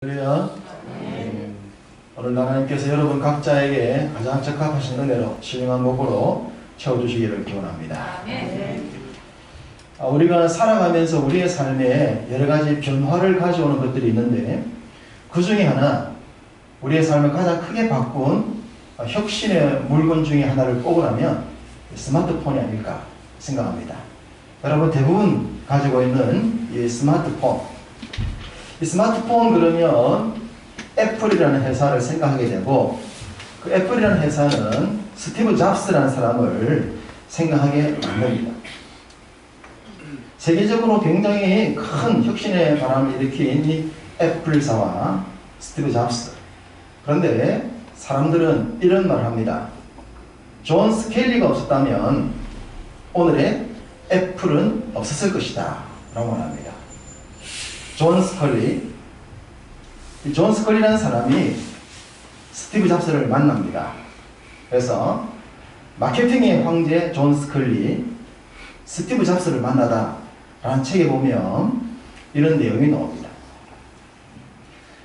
그래요. 오늘 하나님께서 여러분 각자에게 가장 적합하신 은혜로 신령한 복으로 채워주시기를 기원합니다. 우리가 살아가면서 우리의 삶에 여러 가지 변화를 가져오는 것들이 있는데, 그 중에 하나, 우리의 삶을 가장 크게 바꾼 혁신의 물건 중에 하나를 꼽으라면 스마트폰이 아닐까 생각합니다. 여러분 대부분 가지고 있는 이 스마트폰, 이 스마트폰 그러면 애플이라는 회사를 생각하게 되고, 그 애플이라는 회사는 스티브 잡스라는 사람을 생각하게 만듭니다. 세계적으로 굉장히 큰 혁신의 바람을 일으킨 이 애플사와 스티브 잡스. 그런데 사람들은 이런 말을 합니다. 존 스켈리가 없었다면 오늘의 애플은 없었을 것이다 라고 말합니다. 존 스컬리. 이 존 스컬리라는 사람이 스티브 잡스를 만납니다. 그래서 마케팅의 황제 존 스컬리, 스티브 잡스를 만나다 라는 책에 보면 이런 내용이 나옵니다.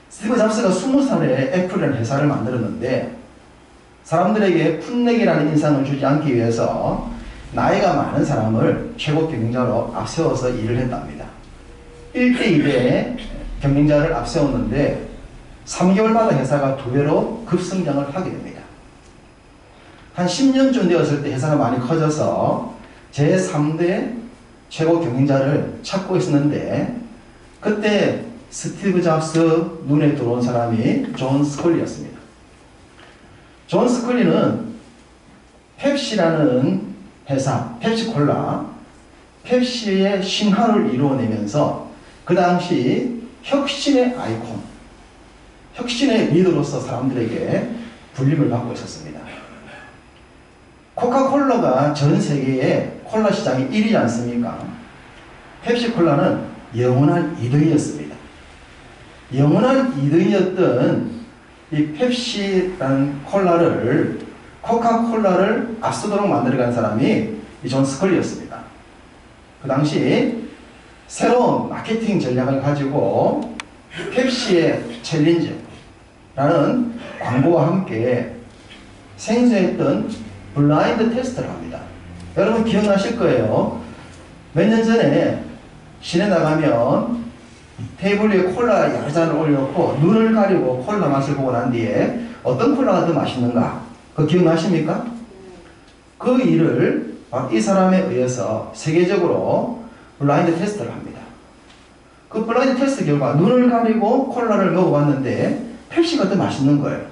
스티브 잡스가 20살에 애플이라는 회사를 만들었는데, 사람들에게 풋내기라는 인상을 주지 않기 위해서 나이가 많은 사람을 최고 경영자로 앞세워서 일을 했답니다. 1대1의 경영자를 앞세웠는데 3개월마다 회사가 2배로 급성장을 하게 됩니다. 한 10년쯤 되었을 때 회사가 많이 커져서 제3대 최고 경영자를 찾고 있었는데, 그때 스티브 잡스 눈에 들어온 사람이 존 스컬리였습니다. 존 스컬리는 펩시라는 회사, 펩시콜라, 펩시의 신화를 이루어내면서 그 당시 혁신의 아이콘, 혁신의 리더로서 사람들에게 불림을 받고 있었습니다. 코카콜라가 전 세계의 콜라 시장이 1위지 않습니까? 펩시콜라는 영원한 2등이었습니다. 영원한 2등이었던 이 펩시라는 콜라를, 코카콜라를 앞서도록 만들어간 사람이 이 존 스컬리였습니다. 그 당시 새로운 마케팅 전략을 가지고 펩시의 챌린지라는 광고와 함께 생소했던 블라인드 테스트를 합니다. 여러분 기억나실 거예요. 몇 년 전에 시내 나가면 테이블 위에 콜라 여러 잔을 올려놓고 눈을 가리고 콜라 맛을 보고 난 뒤에 어떤 콜라가 더 맛있는가? 그거 기억나십니까? 그 일을 이 사람에 의해서 세계적으로 블라인드 테스트를 합니다. 그 블라인드 테스트 결과 눈을 가리고 콜라를 먹어봤는데 펩시가 더 맛있는 거예요.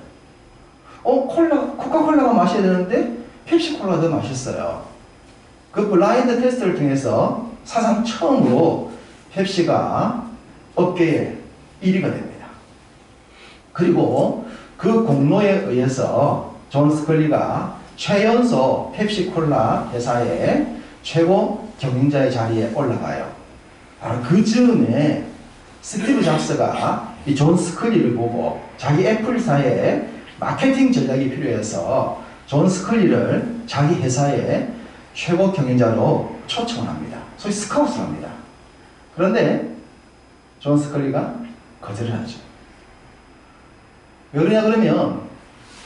코카콜라가 마셔야 되는데 펩시콜라가 더 맛있어요. 그 블라인드 테스트를 통해서 사상 처음으로 펩시가 업계의 1위가 됩니다. 그리고 그 공로에 의해서 존 스컬리가 최연소 펩시콜라 회사의 최고 경영자의 자리에 올라가요. 바로 그 즈음에 스티브 잡스가 이 존 스컬리를 보고 자기 애플사의 마케팅 전략이 필요해서 존 스컬리를 자기 회사의 최고 경영자로 초청을 합니다. 소위 스카웃을 합니다. 그런데 존 스컬리가 거절을 하죠. 왜 그러냐 그러면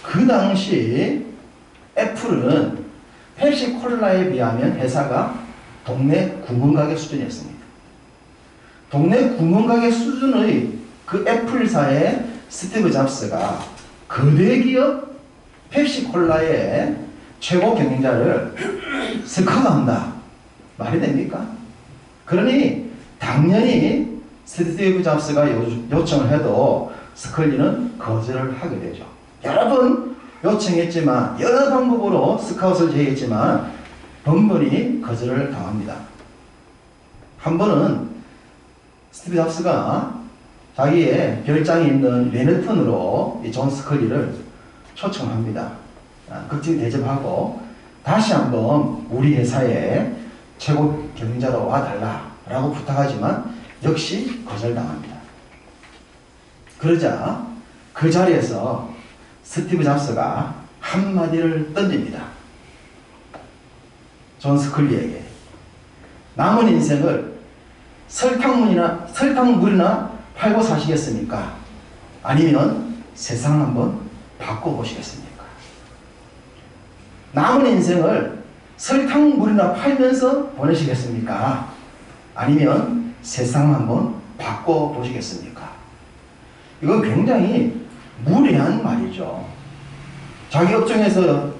그 당시 애플은 펩시콜라에 비하면 회사가 동네 구멍가게 수준이었습니다. 동네 구멍가게 수준의 그 애플사의 스티브 잡스가 거대 기업 펩시콜라의 최고 경영자를 스카우트한다. 말이 됩니까? 그러니 당연히 스티브 잡스가 요청을 해도 스컬리는 거절을 하게 되죠. 여러 번 요청했지만, 여러 방법으로 스카웃을 제의했지만 번번이 거절을 당합니다. 한 번은 스티브 잡스가 자기의 별장이 있는 맨해튼으로 이 존 스컬리를 초청합니다. 극진 대접하고 다시 한번 우리 회사의 최고 경영자로 와달라라고 부탁하지만 역시 거절당합니다. 그러자 그 자리에서 스티브 잡스가 한마디를 던집니다. 존 스컬리에게. 남은 인생을 설탕물이나 팔고 사시겠습니까? 아니면 세상 한번 바꿔보시겠습니까? 남은 인생을 설탕물이나 팔면서 보내시겠습니까? 아니면 세상 한번 바꿔보시겠습니까? 이건 굉장히 무례한 말이죠. 자기 업종에서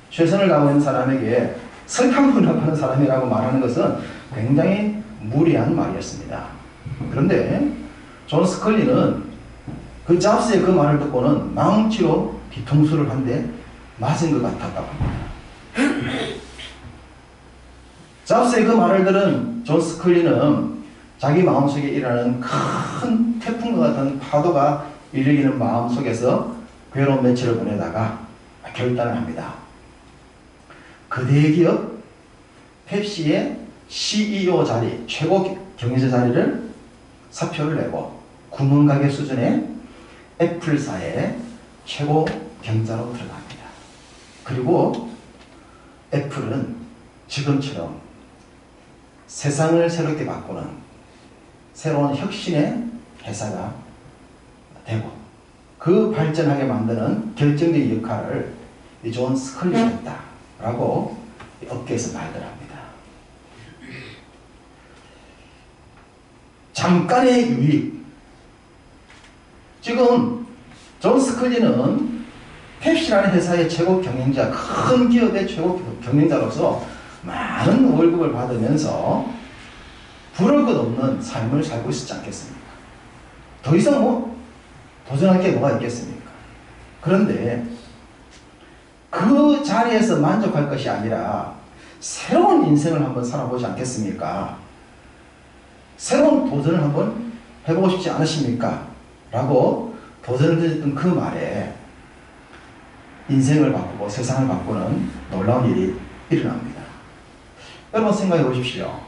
최선을 다하고 있는 사람에게 설탕물이나 파는 사람이라고 말하는 것은 굉장히 무례한 말이었습니다. 그런데 존 스컬리는 그 잡스의 그 말을 듣고는 망치로 뒤통수를 한 대 맞은 것 같았다고 합니다. 잡스의 그 말을 들은 존 스컬리는 자기 마음속에 일어나는 큰 태풍과 같은 파도가 일으키는 마음속에서 괴로운 며칠을 보내다가 결단을 합니다. 그 대기업 펩시의 CEO 자리, 최고 경영자 자리를 사표를 내고 구멍가게 수준의 애플사의 최고 경자로 들어갑니다. 그리고 애플은 지금처럼 세상을 새롭게 바꾸는 새로운 혁신의 회사가 되고 그 발전하게 만드는 결정적인 역할을 존 스컬리가 했다라고 업계에서 말들 합니다. 잠깐의 유익. 지금 존 스컬리는 펩시라는 회사의 최고 경영자, 큰 기업의 최고 경영자로서 많은 월급을 받으면서 부를 것 없는 삶을 살고 있었지 않겠습니까? 더 이상 도전할 게 뭐가 있겠습니까? 그런데 그 자리에서 만족할 것이 아니라 새로운 인생을 한번 살아보지 않겠습니까? 새로운 도전을 한번 해보고 싶지 않으십니까? 라고 도전을 드렸던 그 말에 인생을 바꾸고 세상을 바꾸는 놀라운 일이 일어납니다. 여러분 생각해 보십시오.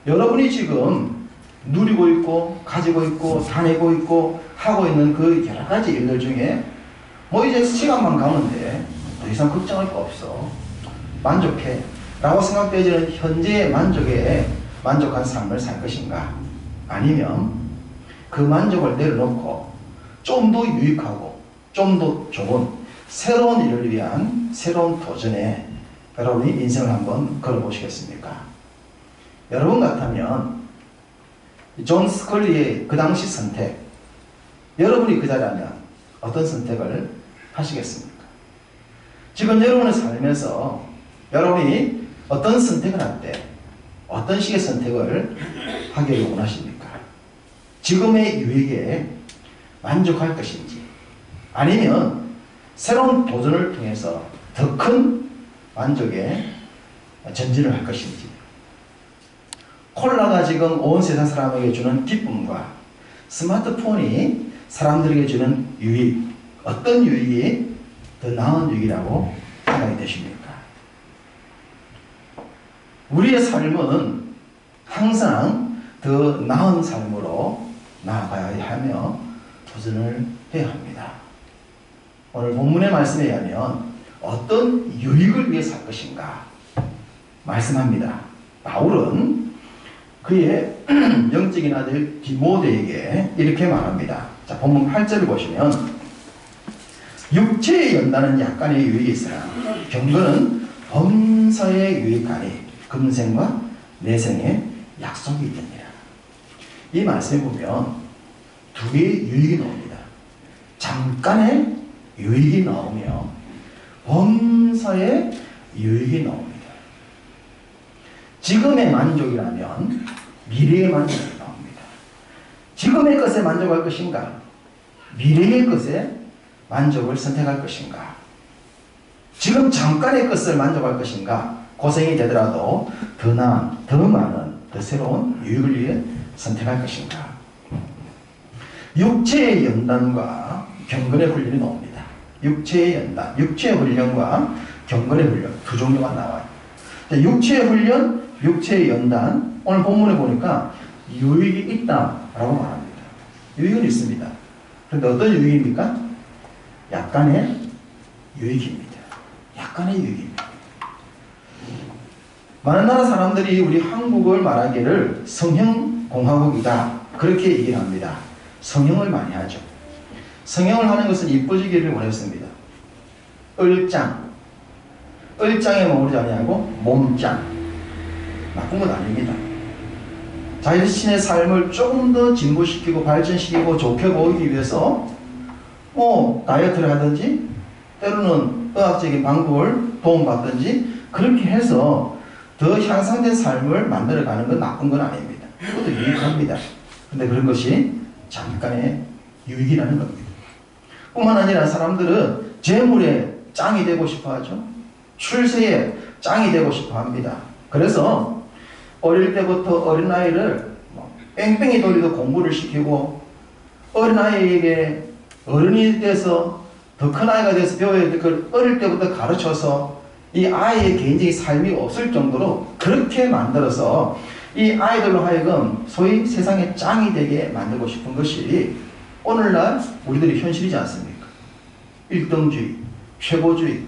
여러분이 지금 누리고 있고 가지고 있고 다니고 있고 하고 있는 그 여러 가지 일들 중에 이제 시간만 가면 돼. 더 이상 걱정할 거 없어. 만족해. 라고 생각되어지는 현재의 만족에 만족한 삶을 살 것인가? 아니면 그 만족을 내려놓고 좀 더 유익하고 좀 더 좋은 새로운 일을 위한 새로운 도전에 여러분이 인생을 한번 걸어보시겠습니까? 여러분 같다면 존 스컬리의 그 당시 선택, 여러분이 그 자리라면 어떤 선택을 하시겠습니까? 지금 여러분을 살면서 여러분이 어떤 선택을 할 때 어떤 식의 선택을 하기를 원하십니까? 지금의 유익에 만족할 것인지 아니면 새로운 도전을 통해서 더 큰 만족에 전진을 할 것인지. 콜라가 지금 온 세상 사람에게 주는 기쁨과 스마트폰이 사람들에게 주는 유익, 어떤 유익이 더 나은 유익이라고 생각이 되십니까? 우리의 삶은 항상 더 나은 삶으로 나아가야 하며 도전을 해야 합니다. 오늘 본문의 말씀에 의하면 어떤 유익을 위해 살 것인가 말씀합니다. 바울은 그의 영적인 아들 디모데에게 이렇게 말합니다. 자, 본문 8절을 보시면 육체에 연다는 약간의 유익이 있으나 경건은 범사에 유익하니 금생과 내생에 약속이 있느니라. 이 말씀에 보면 두 개의 유익이 나옵니다. 잠깐의 유익이 나오며 범사의 유익이 나옵니다. 지금의 만족이라면 미래의 만족이 나옵니다. 지금의 것에 만족할 것인가? 미래의 것에 만족을 선택할 것인가? 지금 잠깐의 것을 만족할 것인가? 고생이 되더라도 더 나은, 더 많은, 더 새로운 유익을 위해 선택할 것인가? 육체의 연단과 경건의 훈련이 나옵니다. 육체의 연단, 육체의 훈련과 경건의 훈련 두 종류가 나와요. 육체의 훈련, 육체의 연단, 오늘 본문에 보니까 유익이 있다라고 말합니다. 유익은 있습니다. 그런데 어떤 유익입니까? 약간의 유익입니다. 약간의 유익입니다. 많은 나라 사람들이 우리 한국을 말하기를 성형공화국이다 그렇게 얘기를 합니다. 성형을 많이 하죠. 성형을 하는 것은 이뻐지기를 원했습니다. 얼짱. 얼짱에 머무르지 아니하고 몸짱. 나쁜 건 아닙니다. 자신의 삶을 조금 더 진보시키고 발전시키고 좋게 보이기 위해서 다이어트를 하든지 때로는 의학적인 방법을 도움받든지 그렇게 해서 더 향상된 삶을 만들어가는 건 나쁜 건 아닙니다. 그것도 유익합니다. 근데 그런 것이 잠깐의 유익이라는 겁니다. 뿐만 아니라 사람들은 재물에 짱이 되고 싶어 하죠. 출세에 짱이 되고 싶어 합니다. 그래서 어릴 때부터 어린아이를 뺑뺑이 돌리도 공부를 시키고 어린아이에게 어른이 돼서 더 큰 아이가 돼서 배워야 될 걸 어릴 때부터 가르쳐서 이 아이의 개인적인 삶이 없을 정도로 그렇게 만들어서 이 아이들로 하여금 소위 세상의 짱이 되게 만들고 싶은 것이 오늘날 우리들의 현실이지 않습니까? 일등주의, 최고주의,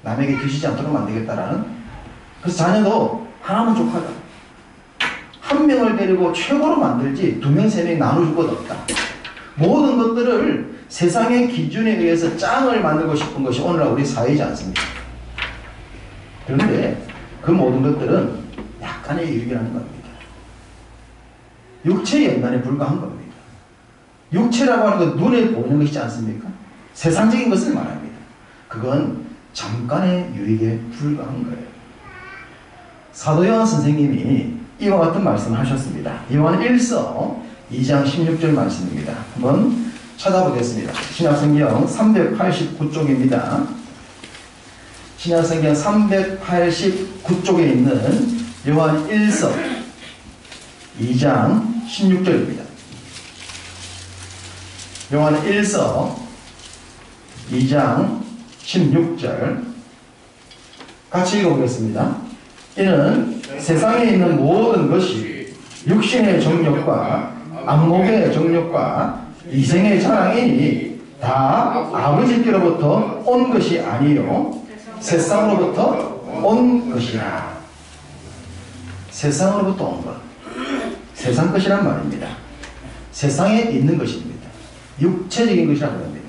남에게 뒤지지 않도록 만들겠다라는. 그래서 자녀도 하나만 족하다. 한 명을 데리고 최고로 만들지 2명, 3명 나눠줄 것 없다. 모든 것들을 세상의 기준에 의해서 짱을 만들고 싶은 것이 오늘날 우리 사회이지 않습니까? 그런데 그 모든 것들은 약간의 유익이라는 겁니다. 육체의 연단에 불과한 겁니다. 육체라고 하는 건 눈에 보이는 것이지 않습니까? 세상적인 것을 말합니다. 그건 잠깐의 유익에 불과한 거예요. 사도 요한 선생님이 이와 같은 말씀을 하셨습니다. 요한 1서 2장 16절 말씀입니다. 한번 찾아보겠습니다. 신약성경 389쪽입니다. 신약성경 389쪽에 있는 요한 1서 2장 16절입니다. 요한 1서 2장 16절 같이 읽어보겠습니다. 이는 세상에 있는 모든 것이 육신의 정욕과 안목의 정욕과 이생의 자랑이니 다 아버지께로부터 온 것이 아니요 세상으로부터 온 것이라. 세상으로부터 온 것. 세상 것이란 말입니다. 세상에 있는 것입니다. 육체적인 것이라고 합니다.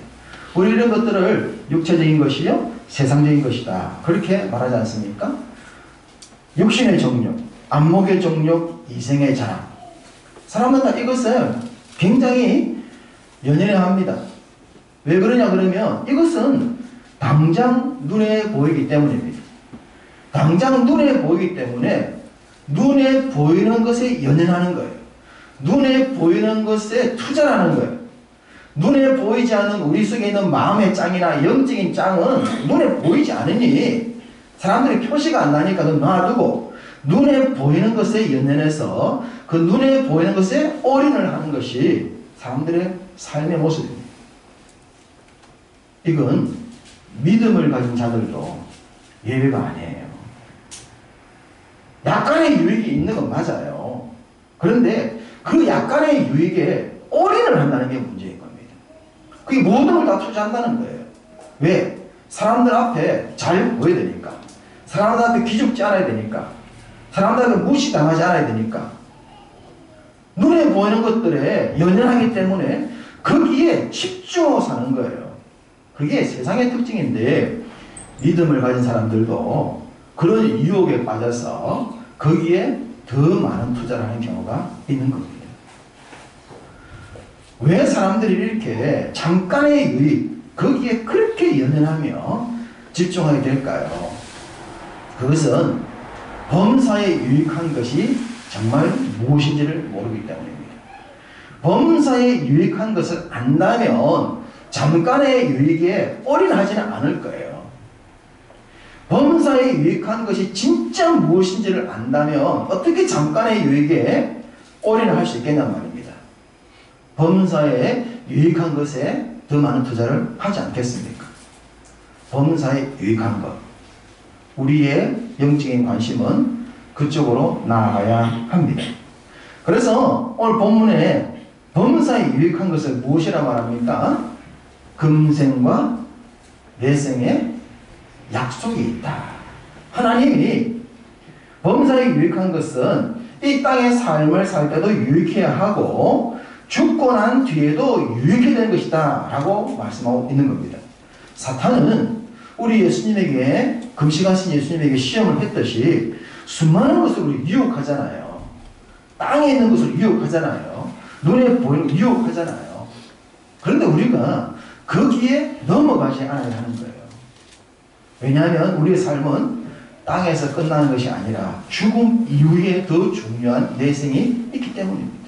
우리 이런 것들을 육체적인 것이요 세상적인 것이다 그렇게 말하지 않습니까? 육신의 정욕, 안목의 정욕, 이생의 자랑. 사람은 다 이것을 굉장히 연연해합니다. 왜 그러냐 그러면 이것은 당장 눈에 보이기 때문입니다. 당장 눈에 보이기 때문에 눈에 보이는 것에 연연하는 거예요. 눈에 보이는 것에 투자하는 거예요. 눈에 보이지 않는 우리 속에 있는 마음의 짱이나 영적인 짱은 눈에 보이지 않으니 사람들이 표시가 안 나니까 놔두고 눈에 보이는 것에 연연해서 그 눈에 보이는 것에 올인을 하는 것이 사람들의 삶의 모습입니다. 이건 믿음을 가진 자들도 예외가 아니에요. 약간의 유익이 있는 건 맞아요. 그런데 그 약간의 유익에 올인을 한다는 게 문제인 겁니다. 그게 모든 걸 다 투자한다는 거예요. 왜? 사람들 앞에 잘 보여야 되니까. 사람들한테 기죽지 않아야 되니까. 사람들한테 무시당하지 않아야 되니까. 눈에 보이는 것들에 연연하기 때문에 거기에 집중하고 사는 거예요. 그게 세상의 특징인데 믿음을 가진 사람들도 그런 유혹에 빠져서 거기에 더 많은 투자를 하는 경우가 있는 겁니다. 왜 사람들이 이렇게 잠깐의 유익, 거기에 그렇게 연연하며 집중하게 될까요? 그것은 범사에 유익한 것이 정말 무엇인지를 모르기 때문입니다. 범사에 유익한 것을 안다면 잠깐의 유익에 올인하지는 않을 거예요. 범사에 유익한 것이 진짜 무엇인지를 안다면 어떻게 잠깐의 유익에 올인을 할 수 있겠냔 말입니다. 범사에 유익한 것에 더 많은 투자를 하지 않겠습니까? 범사에 유익한 것. 우리의 영적인 관심은 그쪽으로 나아가야 합니다. 그래서 오늘 본문에 범사에 유익한 것을 무엇이라 말합니까? 금생과 내생의 약속이 있다. 하나님이 범사에 유익한 것은 이 땅의 삶을 살 때도 유익해야 하고 죽고 난 뒤에도 유익이 되는 것이다 라고 말씀하고 있는 겁니다. 사탄은 우리 예수님에게, 금식하신 예수님에게 시험을 했듯이 수많은 것을 우리 유혹하잖아요. 땅에 있는 것을 유혹하잖아요. 눈에 보이는 걸 유혹하잖아요. 그런데 우리가 거기에 넘어가지 않아야 하는 거예요. 왜냐하면 우리의 삶은 땅에서 끝나는 것이 아니라 죽음 이후에 더 중요한 내생이 있기 때문입니다.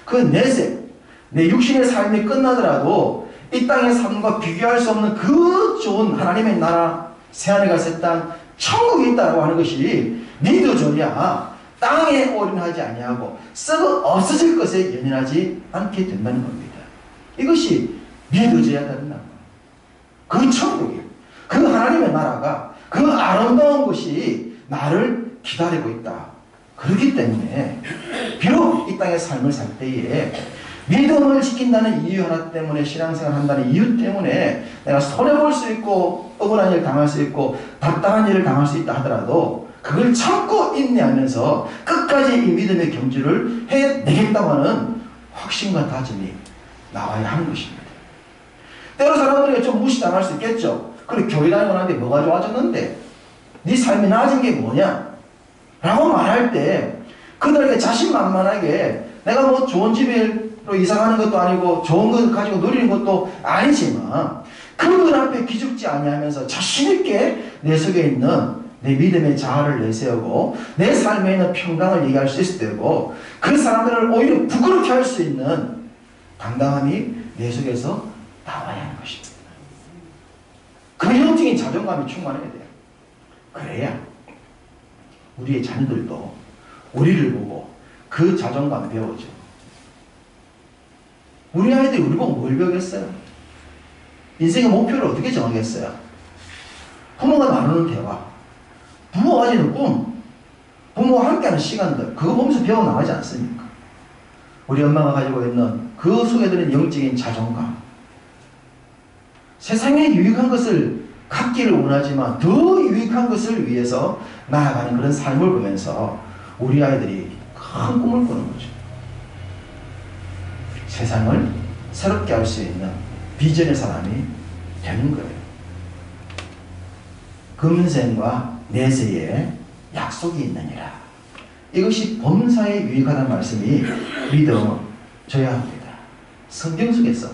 그 내생, 내 육신의 삶이 끝나더라도 이 땅의 삶과 비교할 수 없는 그 좋은 하나님의 나라, 새하늘 갈 새 땅, 천국이 있다고 하는 것이 믿어져야 땅에 올인하지 아니하고 썩어 없어질 것에 연연하지 않게 된다는 겁니다. 이것이 믿어져야 된다. 그 천국이, 그 하나님의 나라가, 그 아름다운 것이 나를 기다리고 있다. 그렇기 때문에 비록 이 땅의 삶을 살 때에 믿음을 지킨다는 이유 하나 때문에, 신앙생활 한다는 이유 때문에 내가 손해볼 수 있고 억울한 일을 당할 수 있고 답답한 일을 당할 수 있다 하더라도 그걸 참고 인내하면서 끝까지 이 믿음의 경주를 해내겠다고 하는 확신과 다짐이 나와야 하는 것입니다. 때로 사람들에게 좀 무시당할 수 있겠죠. 그래, 교회 다니고 나는데 뭐가 좋아졌는데? 네 삶이 나아진 게 뭐냐? 라고 말할 때 그들에게 자신만만하게 내가 뭐 좋은 집으로 이사가는 것도 아니고 좋은 것 가지고 누리는 것도 아니지만 그들 앞에 기죽지 아니하면서 자신있게 내 속에 있는 내 믿음의 자아를 내세우고 내 삶에 있는 평강을 얘기할 수 있을 때고 그 사람들을 오히려 부끄럽게 할 수 있는 당당함이 내 속에서 나와야 하는 것입니다. 그 형적인 자존감이 충만해야 돼요. 그래야 우리의 자녀들도 우리를 보고 그 자존감 배우죠. 우리 아이들이 우리 보고 뭘 배우겠어요? 인생의 목표를 어떻게 정하겠어요? 부모가 나누는 대화, 부모가 가지는 꿈, 부모와 함께하는 시간들, 그거 보면서 배워나가지 않습니까? 우리 엄마가 가지고 있는 그 속에 드는 영적인 자존감, 세상에 유익한 것을 갖기를 원하지만 더 유익한 것을 위해서 나아가는 그런 삶을 보면서 우리 아이들이 큰 꿈을 꾸는 거죠. 세상을 새롭게 할 수 있는 비전의 사람이 되는 거예요. 금생과 내세에 약속이 있느니라. 이것이 범사에 유익하다는 말씀이 믿어져야 합니다. 성경 속에서,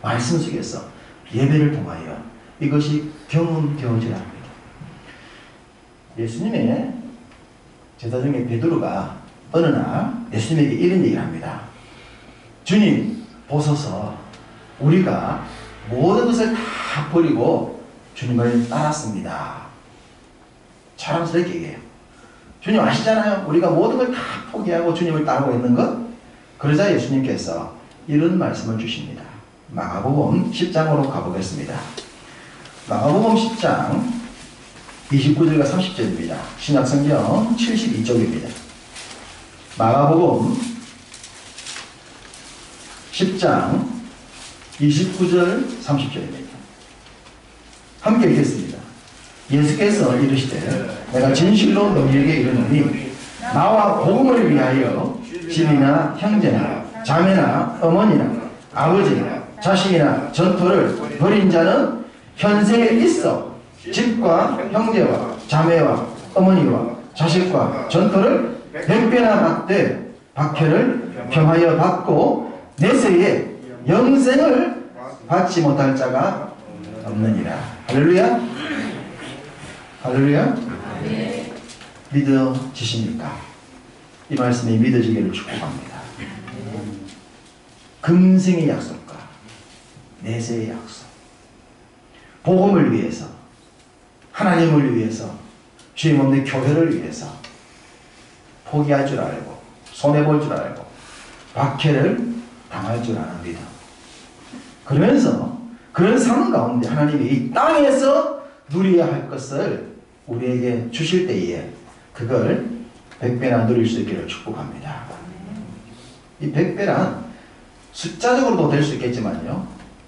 말씀 속에서, 예배를 통하여 이것이 경험되어져야 합니다. 예수님의 제자 중에 베드로가 어느 날 예수님에게 이런 얘기를 합니다. 주님, 보소서, 우리가 모든 것을 다 버리고 주님을 따랐습니다. 자랑스럽게 얘기해요. 주님 아시잖아요. 우리가 모든 걸 다 포기하고 주님을 따르고 있는 것. 그러자 예수님께서 이런 말씀을 주십니다. 마가복음 10장으로 가보겠습니다. 마가복음 10장 29절과 30절입니다. 신약성경 72쪽입니다. 마가복음 10장 29절 30절입니다. 함께 읽겠습니다. 예수께서 이르시되 내가 진실로 너희에게 이르노니 나와 복음을 위하여 집이나 형제나 자매나 어머니나 아버지나 자식이나 전토를 벌인 자는 현세에 있어 집과 형제와 자매와 어머니와 자식과 전토를 100배나 받되 박해를 겸하여 받고 내세에 영생을 받지 못할 자가 없느니라. 할렐루야. 할렐루야. 네. 믿어지십니까? 이 말씀이 믿어지기를 축복합니다. 금생의 약속과 내세의 약속, 복음을 위해서, 하나님을 위해서, 주님 없는 교회를 위해서 포기할 줄 알고 손해볼 줄 알고 박해를 당할 줄 아는 믿음. 그러면서 그런 삶 가운데 하나님이 이 땅에서 누려야 할 것을 우리에게 주실 때에 그걸 100배나 누릴 수 있기를 축복합니다. 이 100배란 숫자적으로도 될 수 있겠지만요,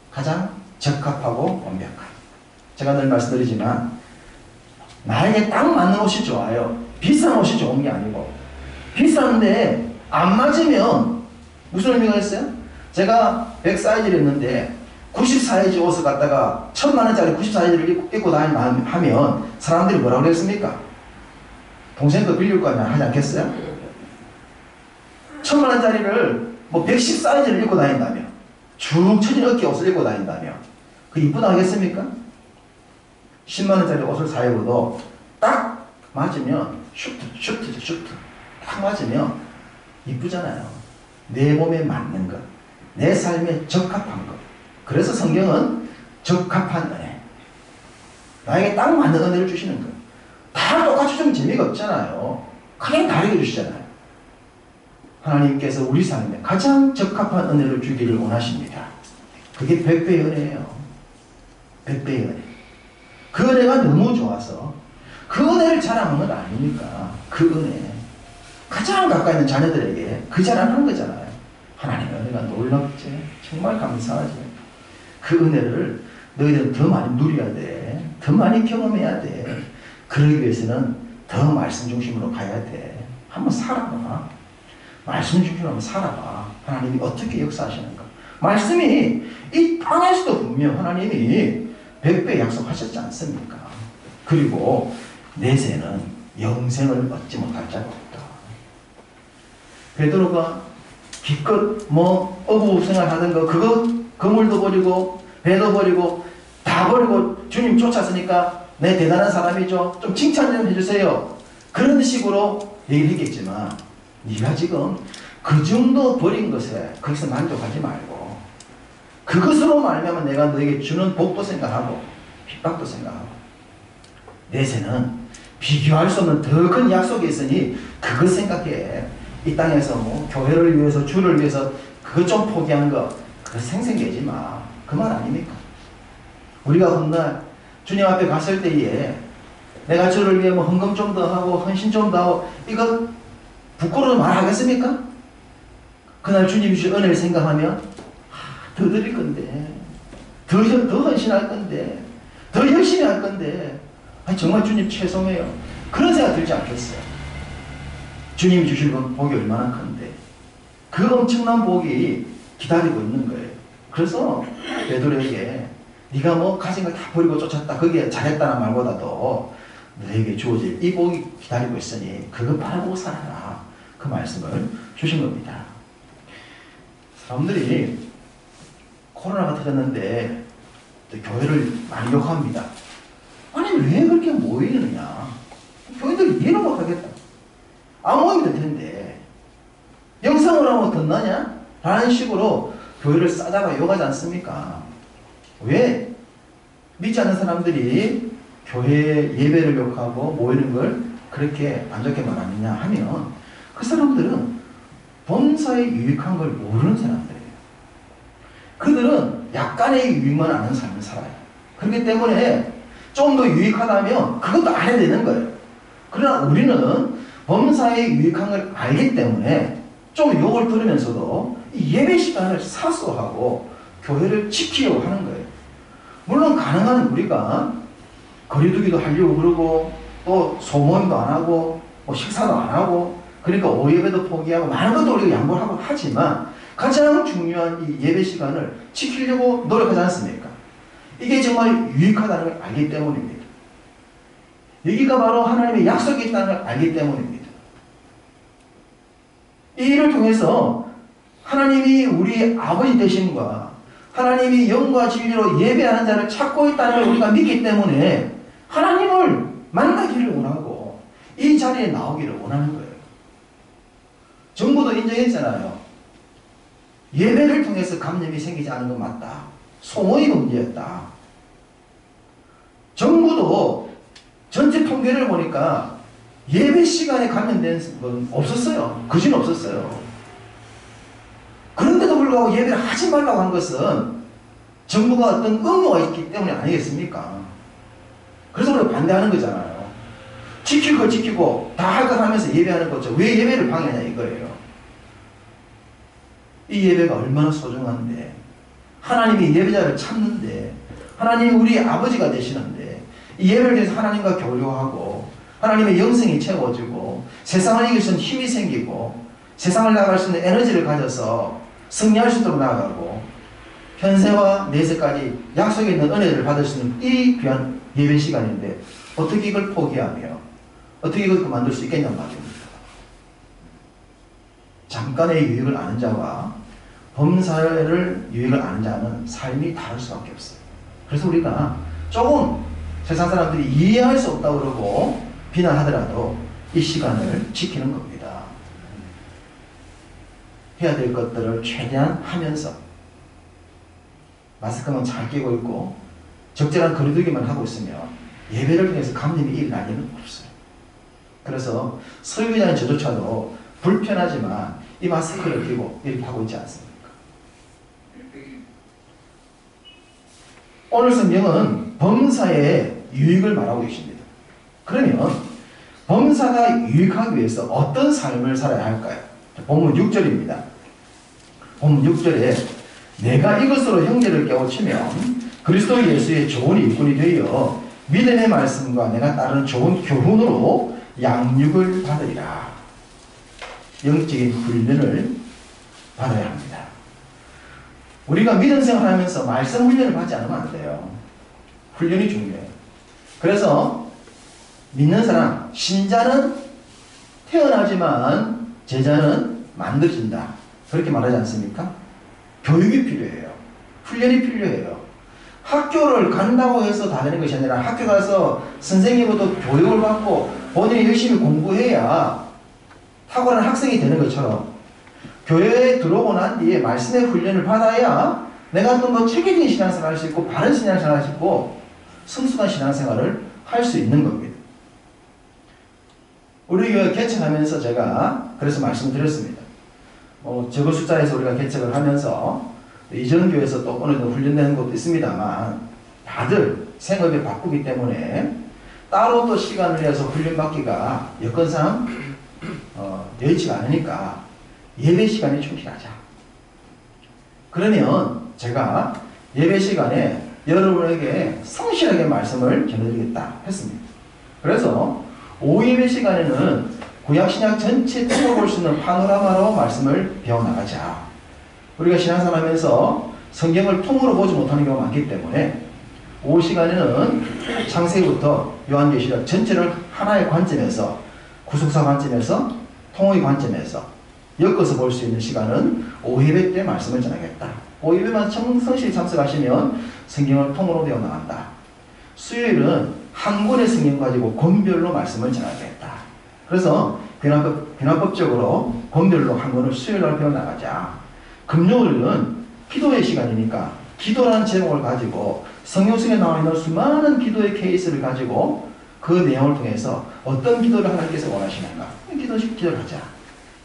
가장 적합하고 완벽한, 제가 늘 말씀드리지만 나에게 딱 맞는 옷이 좋아요. 비싼 옷이 좋은 게 아니고, 비싼데 안 맞으면 무슨 의미가 있어요? 제가 100 사이즈를 했는데 90 사이즈 옷을 갖다가 1000만원짜리 90 사이즈를 입고 다니면 하면 사람들이 뭐라고 그랬습니까? 동생 거 빌릴 거 아니야 하지 않겠어요? 1000만원짜리를 뭐 110 사이즈를 입고 다닌다며, 쭉 처진 어깨 옷을 입고 다닌다며, 그 이쁘다 하겠습니까? 10만원짜리 옷을 사 입어도 딱 맞으면 슈트 딱 맞으면 이쁘잖아요. 내 몸에 맞는 것, 내 삶에 적합한 것. 그래서 성경은 적합한 은혜, 나에게 딱 맞는 은혜를 주시는 거예요. 다 똑같이 주면 재미가 없잖아요. 그냥 다르게 주시잖아요. 하나님께서 우리 삶에 가장 적합한 은혜를 주기를 원하십니다. 그게 100배의 은혜예요. 100배의 은혜. 그 은혜가 너무 좋아서 그 은혜를 자랑한 건 아닙니까? 그 은혜. 가장 가까이 있는 자녀들에게 그 자랑하는 거잖아요. 하나님의 은혜가 놀랍지. 정말 감사하지. 그 은혜를 너희들은 더 많이 누려야 돼. 더 많이 경험해야 돼. 그러기 위해서는 더 말씀 중심으로 가야 돼. 한번 살아봐. 말씀 중심으로 한번 살아봐. 하나님이 어떻게 역사하시는가. 말씀이 이 땅에서도 분명 하나님이 100배 약속하셨지 않습니까? 그리고 내세는 영생을 얻지 못할 자가 없다. 베드로가 기껏 어부 생활하던 거 그거 그물도 버리고 배도 버리고 다 버리고 주님 쫓았으니까 내 대단한 사람이죠. 좀 칭찬 좀 해주세요. 그런 식으로 얘기를 했겠지만 네가 지금 그 정도 버린 것에 거기서 만족하지 말고 그것으로 말미암아 내가 너에게 주는 복도 생각하고 핍박도 생각하고 내세는 비교할 수 없는 더 큰 약속이 있으니 그것 생각해. 이 땅에서 교회를 위해서 주를 위해서 그것 좀 포기한 거 그거 생생내지 마. 그 말 아닙니까? 우리가 훗날 주님 앞에 갔을 때에 내가 주를 위해 헌금 좀 더 하고 헌신 좀 더 하고 이거 부끄러워 말하겠습니까? 그날 주님 주신 은혜를 생각하면 더 드릴 건데 더 헌신할 건데 더 열심히 할 건데 정말 주님 죄송해요. 그런 생각 들지 않겠어요? 주님이 주실 복이 얼마나 큰데 그 엄청난 복이 기다리고 있는 거예요. 그래서 베드로에게 네가 가진 걸 다 버리고 쫓았다 거기에 잘했다는 말보다도 너에게 주어질 이 복이 기다리고 있으니 그거 바라보고 살아라. 그 말씀을 주신 겁니다. 사람들이 코로나가 터졌는데 교회를 많이 욕합니다. 아니 왜 그렇게 모이느냐. 교인들이 이해를 못하겠다. 안 모이면 될 텐데 영성을 하면 덧나냐? 라는 식으로 교회를 싸다가 욕하지 않습니까? 왜 믿지 않는 사람들이 교회 예배를 욕하고 모이는 걸 그렇게 안 좋게 말하느냐 하면 그 사람들은 본사에 유익한 걸 모르는 사람들이에요. 그들은 약간의 유익만 아는 삶을 살아요. 그렇기 때문에 좀 더 유익하다면 그것도 안 해야 되는 거예요. 그러나 우리는 범사에 유익한 걸 알기 때문에 좀 욕을 들으면서도 이 예배 시간을 사수하고 교회를 지키려고 하는 거예요. 물론 가능한 우리가 거리두기도 하려고 그러고 또 소모임도 안 하고 식사도 안 하고 그러니까 오예배도 포기하고 많은 것도 우리가 양보하고 하지만 가장 중요한 이 예배 시간을 지키려고 노력하지 않습니까? 이게 정말 유익하다는 걸 알기 때문입니다. 여기가 바로 하나님의 약속이 있다는 걸 알기 때문입니다. 이 일을 통해서 하나님이 우리 아버지 되심과 하나님이 영과 진리로 예배하는 자를 찾고 있다는 걸 우리가 믿기 때문에 하나님을 만나기를 원하고 이 자리에 나오기를 원하는 거예요. 정부도 인정했잖아요. 예배를 통해서 감염이 생기지 않은 건 맞다. 소모의 문제였다. 정부도 전체 통계를 보니까 예배 시간에 감염된 건 없었어요. 그지는 없었어요. 그런데도 불구하고 예배를 하지 말라고 한 것은 정부가 어떤 의무가 있기 때문에 아니겠습니까? 그래서 우리가 반대하는 거잖아요. 지킬 거 지키고 다 할 것 하면서 예배하는 거죠. 왜 예배를 방해하냐 이거예요. 이 예배가 얼마나 소중한데 하나님이 예배자를 찾는데 하나님이 우리 아버지가 되시는데 이 예배를 통해서 하나님과 교류하고 하나님의 영성이 채워지고 세상을 이길 수 있는 힘이 생기고 세상을 나갈 수 있는 에너지를 가져서 승리할 수 있도록 나아가고 현세와 내세까지 약속에 있는 은혜를 받을 수 있는 이 귀한 예배 시간인데 어떻게 이걸 포기하며 어떻게 이걸 그만둘 수 있겠냔 말입니다. 잠깐의 유익을 아는 자와 범사를 유익을 아는 자는 삶이 다를 수밖에 없어요. 그래서 우리가 조금 세상 사람들이 이해할 수 없다고 그러고 비난하더라도 이 시간을 지키는 겁니다. 해야 될 것들을 최대한 하면서 마스크만 잘 끼고 있고 적절한 거리두기만 하고 있으면 예배를 통해서 감염이 일어날 일은 없어요. 그래서 설교자인 저조차도 불편하지만 이 마스크를 끼고 이렇게 하고 있지 않습니까? 오늘 성경은 범사의 유익을 말하고 계십니다. 그러면 범사가 유익하기 위해서 어떤 삶을 살아야 할까요? 본문 6절입니다. 본문 6절에 내가 이것으로 형제를 깨우치면 그리스도 예수의 좋은 일꾼이 되어 믿음의 말씀과 내가 따르는 좋은 교훈으로 양육을 받으리라. 영적인 훈련을 받아야 합니다. 우리가 믿음 생활하면서 말씀 훈련을 받지 않으면 안 돼요. 훈련이 중요해요. 그래서 믿는 사람, 신자는 태어나지만 제자는 만들어진다. 그렇게 말하지 않습니까? 교육이 필요해요. 훈련이 필요해요. 학교를 간다고 해서 다 되는 것이 아니라 학교 가서 선생님부터 교육을 받고 본인이 열심히 공부해야 탁월한 학생이 되는 것처럼 교회에 들어오고 난 뒤에 말씀의 훈련을 받아야 내가 또 뭐 체계적인 신앙생활을 할 수 있고 바른 신앙생활을 할 수 있고 성숙한 신앙생활을 할 수 있는 겁니다. 우리 교회 개척하면서 제가 그래서 말씀드렸습니다. 적은 숫자에서 우리가 개척을 하면서 이전 교회에서 또 어느 정도 훈련되는 것도 있습니다만 다들 생업에 바쁘기 때문에 따로 또 시간을 내서 훈련받기가 여건상 여의치가 않으니까 예배 시간에 충실하자. 그러면 제가 예배 시간에 여러분에게 성실하게 말씀을 전해드리겠다 했습니다. 그래서 오후 예배 시간에는 구약신약 전체 통으로 볼 수 있는 파노라마로 말씀을 배워나가자. 우리가 신앙생활 하면서 성경을 통으로 보지 못하는 경우가 많기 때문에 오후 시간에는 창세기부터 요한계시록 전체를 하나의 관점에서 구속사 관점에서 통의 관점에서 엮어서 볼 수 있는 시간은 오후 예배 때 말씀을 전하겠다. 오후 예배만 성실히 참석하시면 성경을 통으로 배워나간다. 수요일은 한 권의 성경 가지고 권별로 말씀을 전하겠다. 그래서 변화법적으로 권별로 한 권을 수요일날 배워나가자. 금요일은 기도의 시간이니까 기도라는 제목을 가지고 성경 속에 나와 있는 수많은 기도의 케이스를 가지고 그 내용을 통해서 어떤 기도를 하나님께서 원하시는가 기도를 하자.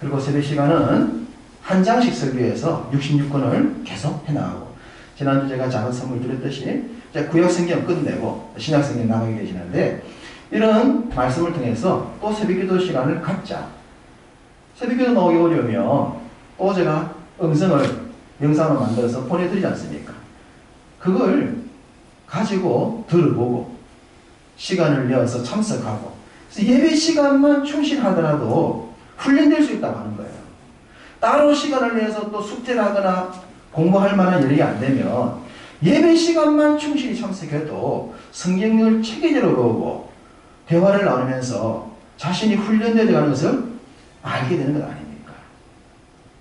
그리고 새벽 시간은 한 장씩 설교해서 66권을 계속 해나가고 지난주 제가 작은 선물 드렸듯이 구약 성경 끝내고 신약 성경 나가게 되시는데 이런 말씀을 통해서 또 새벽기도 시간을 갖자. 새벽기도 나오기 어려우면 또 제가 음성을 영상으로 만들어서 보내드리지 않습니까? 그걸 가지고 들어보고 시간을 내어서 참석하고 그래서 예배 시간만 충실하더라도 훈련될 수 있다고 하는 거예요. 따로 시간을 내서 또 숙제를 하거나 공부할 만한 여력이 안 되면 예배 시간만 충실히 참석해도 성경을 체계적으로 보고 대화를 나누면서 자신이 훈련되어 가는 것을 알게 되는 것 아닙니까?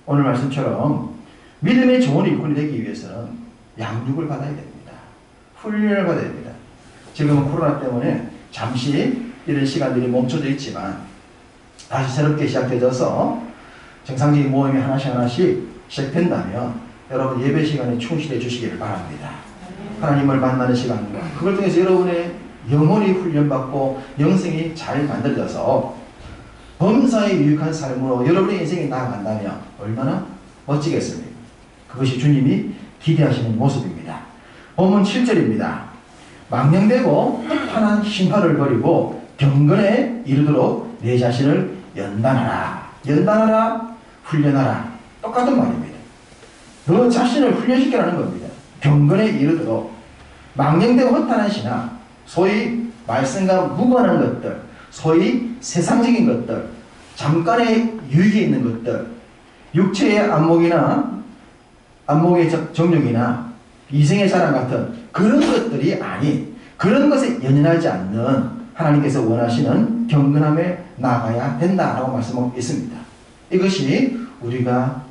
오늘 말씀처럼 믿음의 좋은 일꾼이 되기 위해서는 양육을 받아야 됩니다. 훈련을 받아야 됩니다. 지금은 코로나 때문에 잠시 이런 시간들이 멈춰져 있지만 다시 새롭게 시작되어서 정상적인 모임이 하나씩 시작된다면 여러분 예배 시간에 충실해 주시기를 바랍니다. 하나님을 만나는 시간과 그걸 통해서 여러분의 영혼이 훈련받고 영성이 잘 만들어져서 범사에 유익한 삶으로 여러분의 인생이 나아간다면 얼마나 멋지겠습니까? 그것이 주님이 기대하시는 모습입니다. 본문 7절입니다. 망령되고 헛판한 신화를 버리고 경건에 이르도록 내 자신을 연단하라. 연단하라. 훈련하라. 똑같은 말입니다. 너 자신을 훈련시키라는 겁니다. 경건에 이르도록 망령되고 헛판한 신화 소위 말씀과 무관한 것들 소위 세상적인 것들 잠깐의 유익이 있는 것들 육체의 안목이나 안목의 정욕이나 이생의 자랑 같은 그런 것들이 아닌 그런 것에 연연하지 않는 하나님께서 원하시는 경건함에 나가야 된다라고 말씀하고 있습니다. 이것이 우리가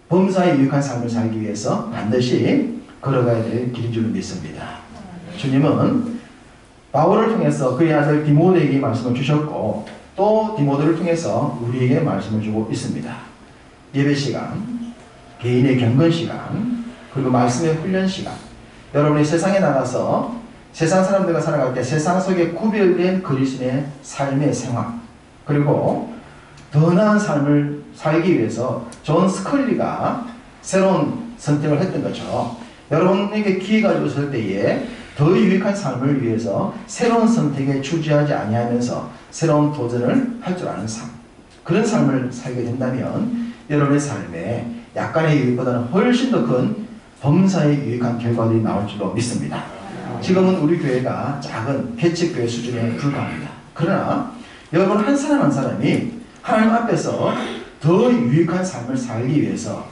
범사에 유익한 삶을 살기 위해서 반드시 걸어가야 될 길인 줄 믿습니다. 주님은 바울을 통해서 그의 아들 디모데에게 말씀을 주셨고 또 디모데를 통해서 우리에게 말씀을 주고 있습니다. 예배 시간, 개인의 경건 시간, 그리고 말씀의 훈련 시간, 여러분이 세상에 나가서 세상 사람들과 살아갈 때 세상 속에 구별된 그리스도의 삶의 생활, 그리고 더 나은 삶을 살기 위해서 존 스컬리가 새로운 선택을 했던 것처럼 여러분에게 기회가 주어질 때에 더 유익한 삶을 위해서 새로운 선택에 주저하지 아니하면서 새로운 도전을 할 줄 아는 삶, 그런 삶을 살게 된다면 여러분의 삶에 약간의 유익보다는 훨씬 더 큰 범사에 유익한 결과들이 나올 줄로 믿습니다. 지금은 우리 교회가 작은 개척교회 수준에 불과합니다. 그러나 여러분 한 사람 한 사람이 하나님 앞에서 더 유익한 삶을 살기 위해서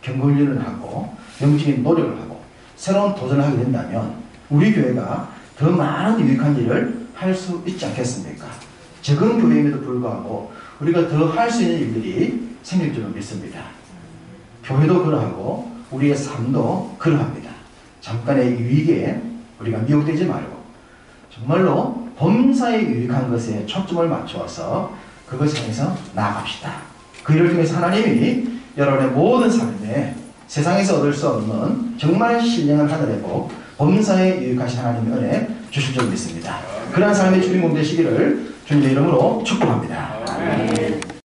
경건훈련을 하고 영적인 노력을 하고 새로운 도전을 하게 된다면 우리 교회가 더 많은 유익한 일을 할 수 있지 않겠습니까? 적은 교회임에도 불구하고 우리가 더 할 수 있는 일들이 생길 줄로 믿습니다. 교회도 그러하고 우리의 삶도 그러합니다. 잠깐의 유익에 우리가 미혹되지 말고 정말로 범사에 유익한 것에 초점을 맞추어서 그것을 향해서 나아갑시다. 그 일을 통해서 하나님이 여러분의 모든 삶에 세상에서 얻을 수 없는 정말 신령한 하늘의 복, 범사에 유익하신 하나님의 은혜 주실 줄 믿습니다. 그러한 삶의 주인공 되시기를 주님의 이름으로 축복합니다.